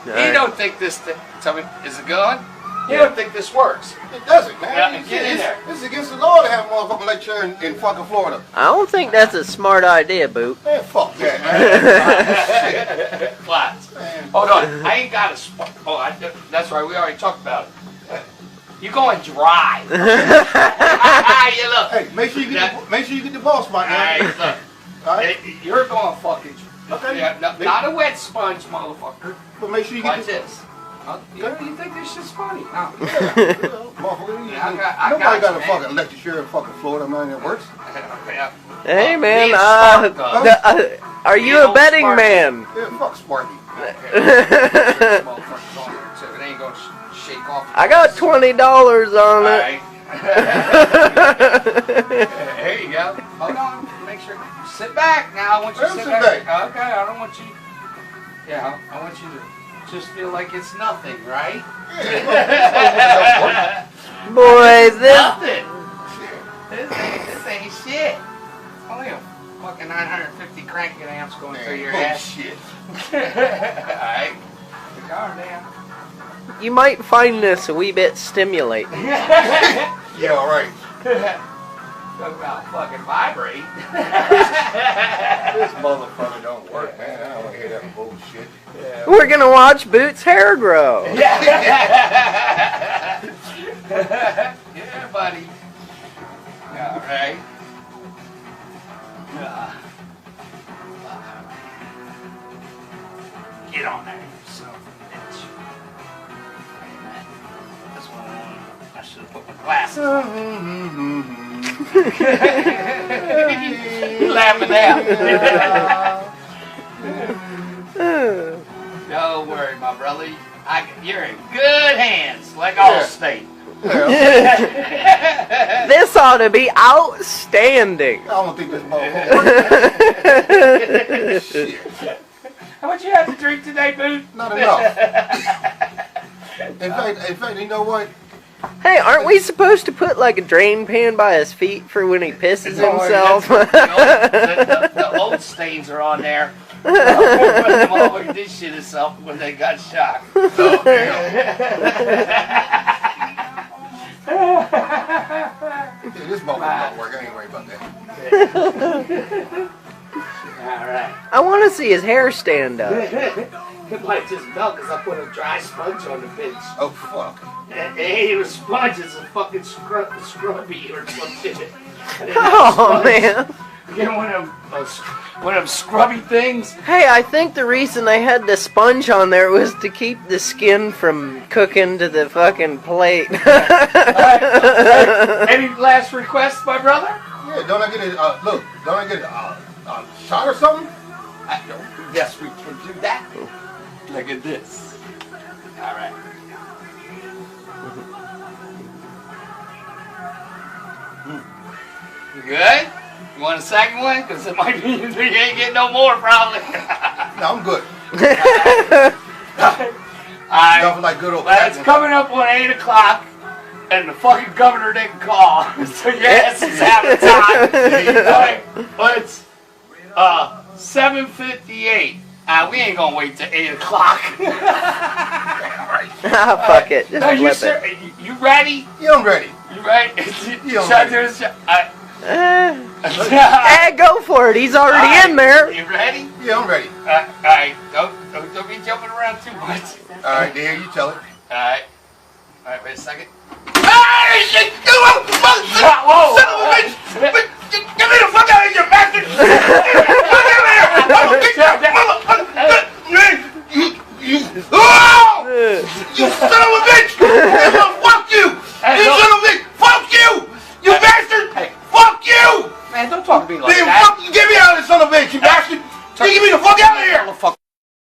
He don't think this thing. Tell me, is it going? He don't think this works. It doesn't, man. Yeah, get in there. It's against the law to have a motherfucking lecture in fucking Florida. I don't think that's a smart idea, Boot. Man, fuck that, man. Flats. Hold on, I ain't got a spot. Oh, that's right. We already talked about it. You're going dry. You look. Hey, make sure you get the ball spot, man. All right, look. All right. You're going fucking. Okay. Yeah, not a wet sponge, motherfucker. But make sure you Like get this. You think this shit's funny? No. Nobody got a fucking electric chair in fucking Florida, man. That works. Hey, man. Are you a betting man? Yeah, fuck Sparky. I got $20 on it. There you go. Hold on. Make sure. Sit back now. I want you to sit back. Okay. I don't want you. Yeah. I want you to just feel like it's nothing, right? Boys, nothing. This ain't shit. Only a fucking 950 cranking amps going through your head. Shit. Alright. Calm down. you might find this a wee bit stimulating. Yeah, all right. Talk about fucking vibrate. This motherfucker don't work, man. I don't want to hear that bullshit. Yeah. We're gonna watch Boots' hair grow. Yeah, yeah, buddy. All right. Get on there, you son of a bitch. This one, I should have put my glasses on. You're laughing now. Don't worry, my brother. You're in good hands, like Allstate. This ought to be outstanding. I don't think this motherfucker. Shit. How much you have to drink today, Boot? Not enough. In fact, you know what? Hey, aren't we supposed to put like a drain pan by his feet for when he pisses himself? The old stains are on there. This shit is something when they got shocked. Oh, damn. Yeah, this motherfucker don't work. I ain't worried about that. Alright. I want to see his hair stand up. It might just melt because I put a dry sponge on the bitch. Oh, fuck. Hey, the sponge is a fucking scrubby or something. Oh, man. Get one of them scrubby things. Hey, I think the reason they had the sponge on there was to keep the skin from cooking to the fucking plate. Any last requests, my brother? Yeah, don't I get a, look, don't I get a shot or something? Yes, we can do that. Look at this. All right. You good? You want a second one? Because it might be you ain't getting no more, probably. No, I'm good. Alright. Like good old it's coming up on 8 o'clock, and the fucking governor didn't call. So your ass is out of time. Right. But it's 7:58. We ain't gonna wait till 8 o'clock. Ah, fuck it. Just flip it. You ready? Yeah, I'm ready. You ready? Should I do this? Go for it. He's already in there. You ready? Yeah, I'm ready. Alright, don't be jumping around too much. Alright, there, you tell it. Alright, wait a second. Hey, shit! Whoa! Son of a bitch! Get me the fuck out of here, bastard! Get me here! You son of a bitch!